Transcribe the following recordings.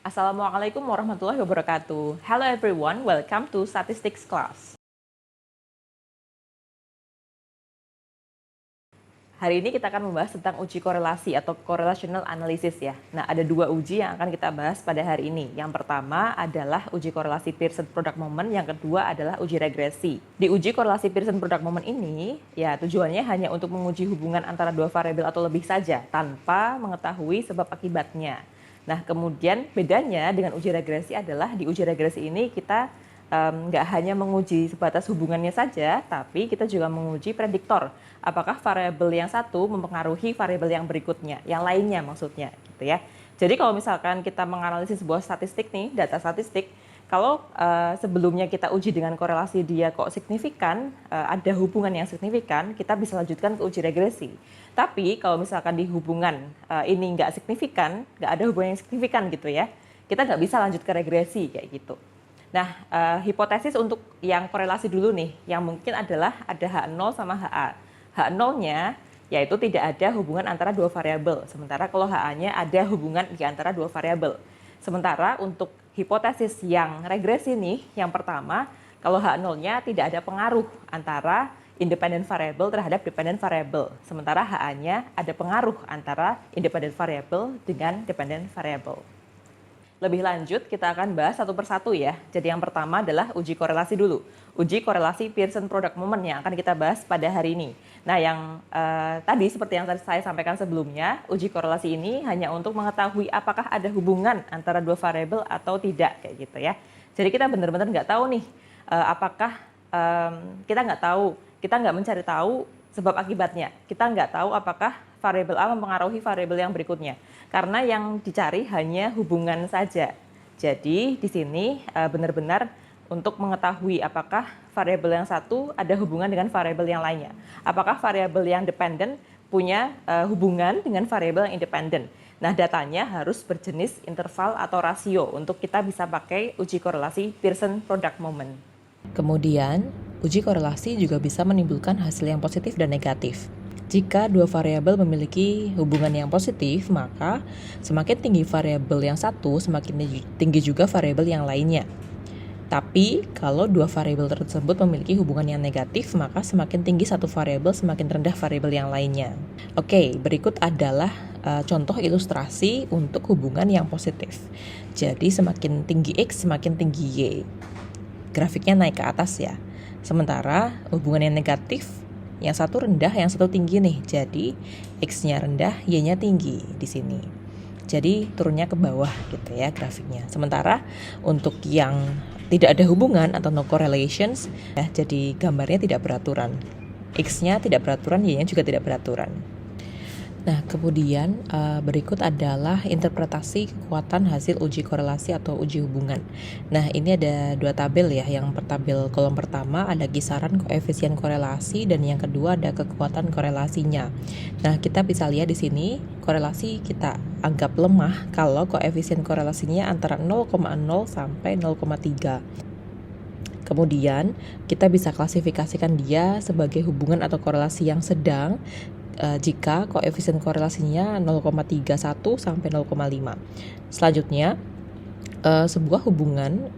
Assalamualaikum warahmatullahi wabarakatuh. Hello everyone, welcome to Statistics class. Hari ini kita akan membahas tentang uji korelasi atau correlational analysis ya. Nah, ada dua uji yang akan kita bahas pada hari ini. Yang pertama adalah uji korelasi Pearson Product Moment, yang kedua adalah uji regresi. Di uji korelasi Pearson Product Moment ini, ya tujuannya hanya untuk menguji hubungan antara dua variabel atau lebih saja, tanpa mengetahui sebab akibatnya. Nah, kemudian bedanya dengan uji regresi adalah di uji regresi ini kita nggak hanya menguji sebatas hubungannya saja, tapi kita juga menguji prediktor. Apakah variabel yang satu mempengaruhi variabel yang berikutnya, yang lainnya maksudnya, gitu ya. Jadi kalau misalkan kita menganalisis sebuah statistik nih, data statistik, kalau sebelumnya kita uji dengan korelasi dia kok signifikan, ada hubungan yang signifikan, kita bisa lanjutkan ke uji regresi. Tapi kalau misalkan di hubungan ini nggak signifikan, nggak ada hubungan yang signifikan gitu ya, kita nggak bisa lanjut ke regresi kayak gitu. Nah, hipotesis untuk yang korelasi dulu nih, yang mungkin adalah ada H0 sama HA. H0-nya yaitu tidak ada hubungan antara dua variabel, sementara kalau HA-nya ada hubungan di antara dua variabel. Sementara untuk hipotesis yang regresi nih, yang pertama, kalau H0-nya tidak ada pengaruh antara independent variable terhadap dependent variable, sementara HA-nya ada pengaruh antara independent variable dengan dependent variable. Lebih lanjut, kita akan bahas satu persatu ya. Jadi yang pertama adalah uji korelasi dulu. Uji korelasi Pearson Product Moment yang akan kita bahas pada hari ini. Nah, yang tadi seperti yang tadi saya sampaikan sebelumnya, uji korelasi ini hanya untuk mengetahui apakah ada hubungan antara dua variabel atau tidak, kayak gitu ya. Jadi kita benar-benar nggak tahu nih, apakah kita nggak mencari tahu sebab akibatnya. Kita nggak tahu apakah variabel A mempengaruhi variabel yang berikutnya. Karena yang dicari hanya hubungan saja. Jadi di sini benar-benar untuk mengetahui apakah variabel yang satu ada hubungan dengan variabel yang lainnya. Apakah variabel yang dependent punya hubungan dengan variabel yang independent. Nah, datanya harus berjenis interval atau rasio untuk kita bisa pakai uji korelasi Pearson Product Moment. Kemudian, uji korelasi juga bisa menimbulkan hasil yang positif dan negatif. Jika dua variabel memiliki hubungan yang positif, maka semakin tinggi variabel yang satu, semakin tinggi juga variabel yang lainnya. Tapi, kalau dua variabel tersebut memiliki hubungan yang negatif, maka semakin tinggi satu variabel, semakin rendah variabel yang lainnya. Oke, berikut adalah contoh ilustrasi untuk hubungan yang positif. Jadi, semakin tinggi X, semakin tinggi Y. Grafiknya naik ke atas ya. Sementara hubungan yang negatif, yang satu rendah, yang satu tinggi nih. Jadi X-nya rendah, Y-nya tinggi di sini. Jadi turunnya ke bawah gitu ya grafiknya. Sementara untuk yang tidak ada hubungan atau no correlations, ya, jadi gambarnya tidak beraturan. X-nya tidak beraturan, Y-nya juga tidak beraturan. Nah, kemudian berikut adalah interpretasi kekuatan hasil uji korelasi atau uji hubungan. Nah, ini ada dua tabel ya. Yang tabel kolom pertama ada kisaran koefisien korelasi dan yang kedua ada kekuatan korelasinya. Nah, kita bisa lihat di sini korelasi kita anggap lemah kalau koefisien korelasinya antara 0,0 sampai 0,3. Kemudian kita bisa klasifikasikan dia sebagai hubungan atau korelasi yang sedang jika koefisien korelasinya 0,31 sampai 0,5. Selanjutnya, sebuah hubungan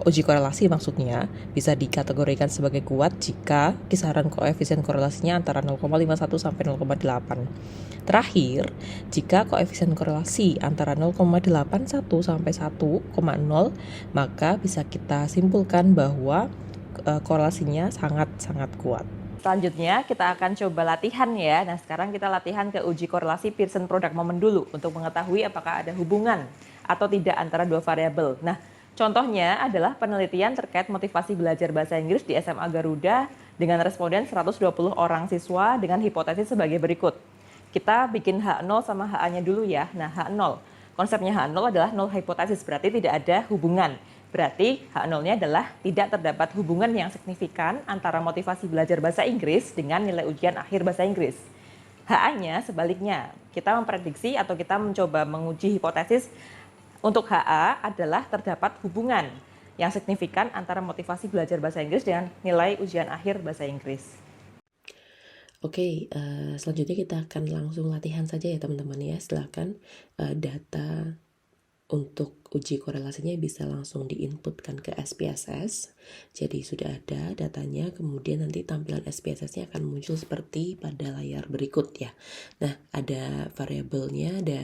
uji korelasi maksudnya bisa dikategorikan sebagai kuat jika kisaran koefisien korelasinya antara 0,51 sampai 0,8. Terakhir, jika koefisien korelasi antara 0,81 sampai 1,0, maka bisa kita simpulkan bahwa korelasinya sangat-sangat kuat. Selanjutnya kita akan coba latihan ya. Nah, sekarang kita latihan ke uji korelasi Pearson Product Moment dulu untuk mengetahui apakah ada hubungan atau tidak antara dua variabel. Nah, contohnya adalah penelitian terkait motivasi belajar bahasa Inggris di SMA Garuda dengan responden 120 orang siswa dengan hipotesis sebagai berikut. Kita bikin H0 sama HA-nya dulu ya. Nah, H0. Konsepnya H0 adalah null hipotesis, berarti tidak ada hubungan. Berarti H0-nya adalah tidak terdapat hubungan yang signifikan antara motivasi belajar bahasa Inggris dengan nilai ujian akhir bahasa Inggris. HA-nya sebaliknya, kita memprediksi atau kita mencoba menguji hipotesis untuk HA adalah terdapat hubungan yang signifikan antara motivasi belajar bahasa Inggris dengan nilai ujian akhir bahasa Inggris. Oke, selanjutnya kita akan langsung latihan saja ya teman-teman ya. Silakan data Untuk uji korelasinya bisa langsung diinputkan ke SPSS. Jadi sudah ada datanya, kemudian nanti tampilan SPSS-nya akan muncul seperti pada layar berikut ya. Nah, ada variabelnya, ada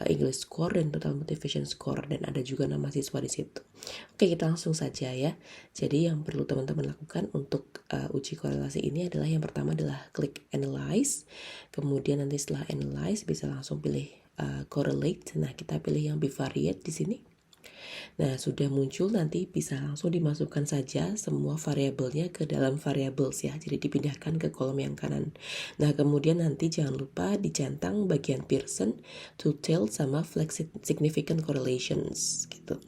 English score dan total motivation score, dan ada juga nama siswa di situ. Oke, kita langsung saja ya. Jadi yang perlu teman-teman lakukan untuk uji korelasi ini adalah yang pertama adalah klik analyze. Kemudian nanti setelah analyze bisa langsung pilih correlate. Nah, kita pilih yang bivariate di sini. Nah, sudah muncul, nanti bisa langsung dimasukkan saja semua variabelnya ke dalam variables ya. Jadi dipindahkan ke kolom yang kanan. Nah, kemudian nanti jangan lupa dicentang bagian Pearson, two-tailed sama flex significant correlations gitu.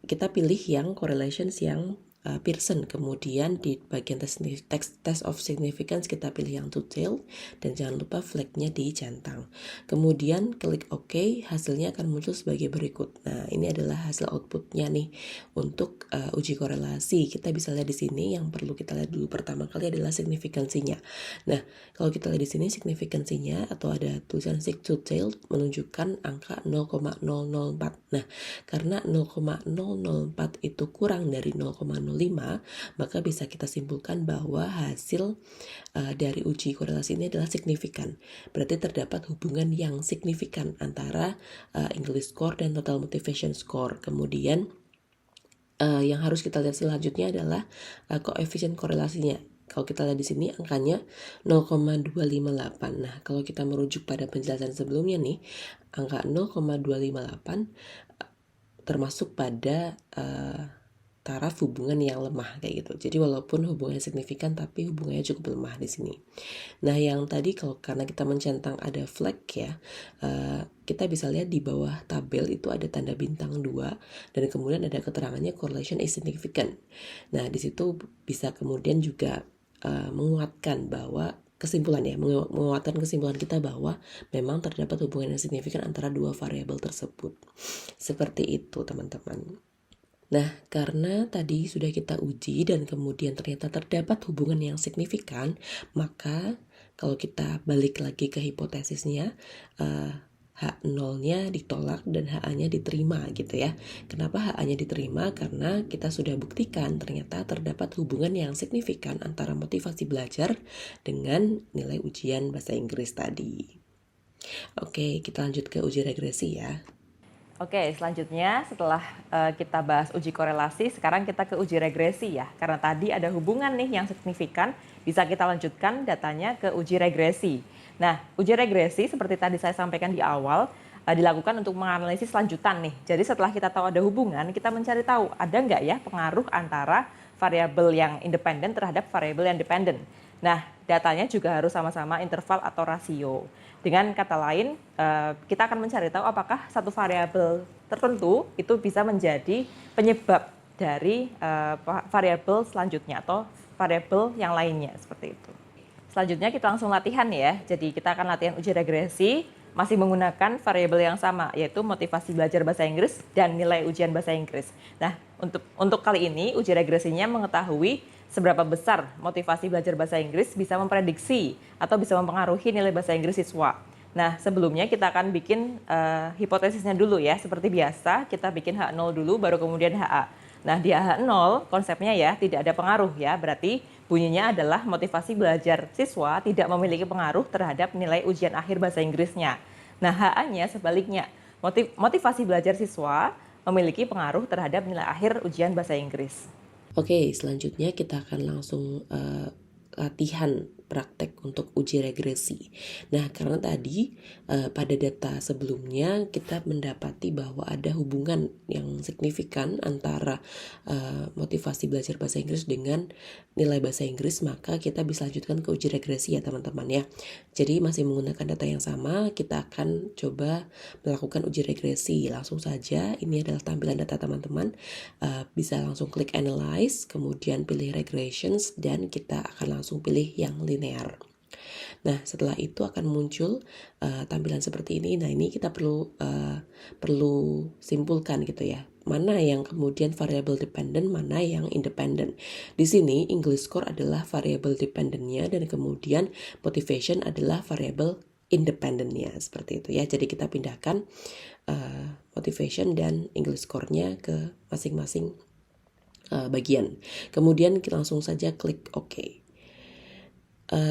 Kita pilih yang correlations yang Pearson, kemudian di bagian test of significance kita pilih yang two-tailed, dan jangan lupa flagnya dicentang. Kemudian klik OK, hasilnya akan muncul sebagai berikut. Nah, ini adalah hasil outputnya nih untuk uji korelasi. Kita bisa lihat di sini, yang perlu kita lihat dulu pertama kali adalah signifikansinya. Nah, kalau kita lihat di sini signifikansinya atau ada tulisan sig two-tailed menunjukkan angka 0,004. Nah, karena 0,004 itu kurang dari 0,05, maka bisa kita simpulkan bahwa hasil dari uji korelasi ini adalah signifikan. Berarti terdapat hubungan yang signifikan antara English score dan total motivation score. Kemudian yang harus kita lihat selanjutnya adalah koefisien korelasinya. Kalau kita lihat di sini angkanya 0,258. Nah, kalau kita merujuk pada penjelasan sebelumnya nih, angka 0,258 termasuk pada taraf hubungan yang lemah kayak gitu. Jadi walaupun hubungannya signifikan tapi hubungannya cukup lemah di sini. Nah, yang tadi karena kita mencentang ada flag ya, kita bisa lihat di bawah tabel itu ada tanda bintang 2 dan kemudian ada keterangannya correlation is significant. Nah, di situ bisa kemudian juga menguatkan bahwa menguatkan kesimpulan kita bahwa memang terdapat hubungan yang signifikan antara dua variabel tersebut. Seperti itu, teman-teman. Nah, karena tadi sudah kita uji dan kemudian ternyata terdapat hubungan yang signifikan, maka kalau kita balik lagi ke hipotesisnya, H0-nya ditolak dan HA-nya diterima gitu ya. Kenapa HA-nya diterima? Karena kita sudah buktikan ternyata terdapat hubungan yang signifikan antara motivasi belajar dengan nilai ujian bahasa Inggris tadi. Oke, kita lanjut ke uji regresi ya. Oke, selanjutnya setelah kita bahas uji korelasi, sekarang kita ke uji regresi ya. Karena tadi ada hubungan nih yang signifikan, bisa kita lanjutkan datanya ke uji regresi. Nah, uji regresi seperti tadi saya sampaikan di awal, dilakukan untuk menganalisis lanjutan nih. Jadi setelah kita tahu ada hubungan, kita mencari tahu ada nggak ya pengaruh antara variabel yang independen terhadap variabel yang dependen. Nah, datanya juga harus sama-sama interval atau rasio. Dengan kata lain, kita akan mencari tahu apakah satu variabel tertentu itu bisa menjadi penyebab dari variabel selanjutnya atau variabel yang lainnya, seperti itu. Selanjutnya kita langsung latihan ya. Jadi kita akan latihan uji regresi masih menggunakan variabel yang sama, yaitu motivasi belajar bahasa Inggris dan nilai ujian bahasa Inggris. Nah, untuk kali ini uji regresinya mengetahui seberapa besar motivasi belajar bahasa Inggris bisa memprediksi atau bisa mempengaruhi nilai bahasa Inggris siswa. Nah, sebelumnya kita akan bikin hipotesisnya dulu ya. Seperti biasa, kita bikin H0 dulu, baru kemudian HA. Nah, di H0 konsepnya ya tidak ada pengaruh ya. Berarti bunyinya adalah motivasi belajar siswa tidak memiliki pengaruh terhadap nilai ujian akhir bahasa Inggrisnya. Nah, HA-nya sebaliknya. Motivasi belajar siswa memiliki pengaruh terhadap nilai akhir ujian bahasa Inggris. Oke, selanjutnya kita akan langsung latihan praktek untuk uji regresi. Nah, karena tadi pada data sebelumnya kita mendapati bahwa ada hubungan yang signifikan antara motivasi belajar bahasa Inggris dengan nilai bahasa Inggris, maka kita bisa lanjutkan ke uji regresi ya teman-teman ya. Jadi masih menggunakan data yang sama, kita akan coba melakukan uji regresi. Langsung saja, ini adalah tampilan data teman-teman. Bisa langsung klik analyze, kemudian pilih regressions, dan kita akan langsung pilih yang linear. Nah, setelah itu akan muncul tampilan seperti ini. Nah, ini kita perlu simpulkan gitu ya. Mana yang kemudian variable dependent, mana yang independent. Di sini English score adalah variable dependentnya dan kemudian motivation adalah variable independentnya, seperti itu ya. Jadi kita pindahkan motivation dan English score-nya ke masing-masing bagian. Kemudian kita langsung saja klik OK.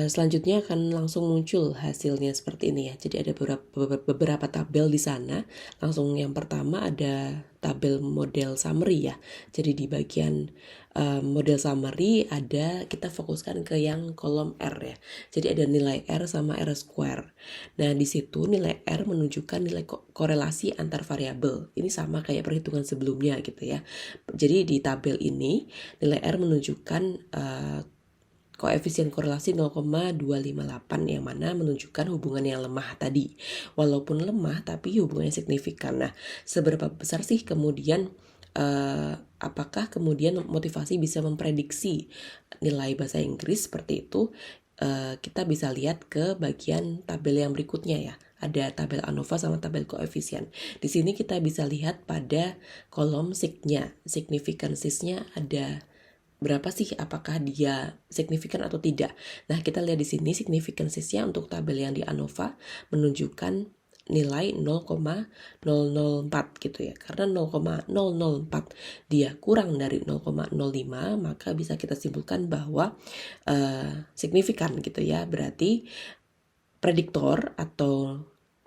Selanjutnya akan langsung muncul hasilnya seperti ini ya. Jadi ada beberapa tabel di sana. Langsung yang pertama ada tabel model summary ya. Jadi di bagian model summary kita fokuskan ke yang kolom R ya. Jadi ada nilai R sama R square. Nah di situ nilai R menunjukkan nilai korelasi antar variabel. Ini sama kayak perhitungan sebelumnya gitu ya. Jadi di tabel ini nilai R menunjukkan koefisien korelasi 0,258 yang mana menunjukkan hubungan yang lemah tadi. Walaupun lemah tapi hubungannya signifikan. Nah, seberapa besar sih kemudian apakah kemudian motivasi bisa memprediksi nilai bahasa Inggris seperti itu? Kita bisa lihat ke bagian tabel yang berikutnya ya. Ada tabel ANOVA sama tabel koefisien. Di sini kita bisa lihat pada kolom signifikansinya ada berapa sih, apakah dia signifikan atau tidak. Nah, kita lihat di sini signifikansinya untuk tabel yang di ANOVA menunjukkan nilai 0,004 gitu ya. Karena 0,004 dia kurang dari 0,05, maka bisa kita simpulkan bahwa signifikan gitu ya. Berarti prediktor atau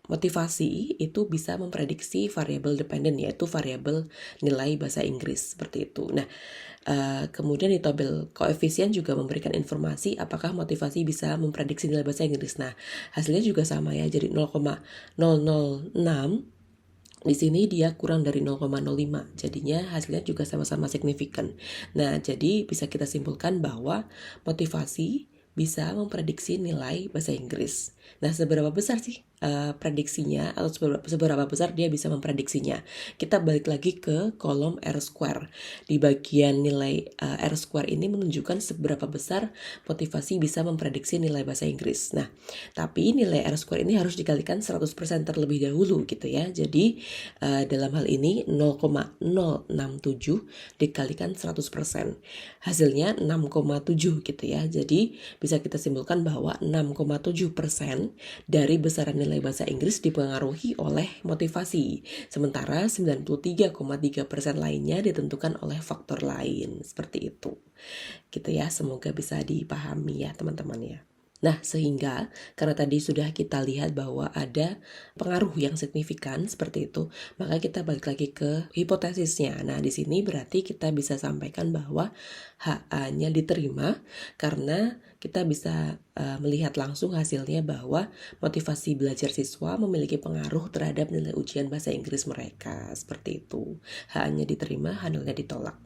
motivasi itu bisa memprediksi variabel dependen, yaitu variabel nilai bahasa Inggris seperti itu. Nah, kemudian di tabel koefisien juga memberikan informasi apakah motivasi bisa memprediksi nilai bahasa Inggris. Nah, hasilnya juga sama ya, jadi 0,006. Di sini dia kurang dari 0,05, jadinya hasilnya juga sama-sama signifikan. Nah, jadi bisa kita simpulkan bahwa motivasi bisa memprediksi nilai bahasa Inggris. Nah, seberapa besar sih prediksinya atau seberapa besar dia bisa memprediksinya? Kita balik lagi ke kolom R square. Di bagian nilai R square ini menunjukkan seberapa besar motivasi bisa memprediksi nilai bahasa Inggris. Nah, tapi nilai R square ini harus dikalikan 100% terlebih dahulu gitu ya. Jadi dalam hal ini 0,067 dikalikan 100%. Hasilnya 6,7 gitu ya. Jadi bisa kita simpulkan bahwa 6,7% dari besaran nilai bahasa Inggris dipengaruhi oleh motivasi, sementara 93,3% lainnya ditentukan oleh faktor lain. Seperti itu. Gitu ya, semoga bisa dipahami ya teman-teman ya. Nah, sehingga karena tadi sudah kita lihat bahwa ada pengaruh yang signifikan seperti itu, maka kita balik lagi ke hipotesisnya. Nah, di sini berarti kita bisa sampaikan bahwa HA-nya diterima karena kita bisa melihat langsung hasilnya bahwa motivasi belajar siswa memiliki pengaruh terhadap nilai ujian bahasa Inggris mereka. Seperti itu. HA-nya diterima, H0-nya ditolak.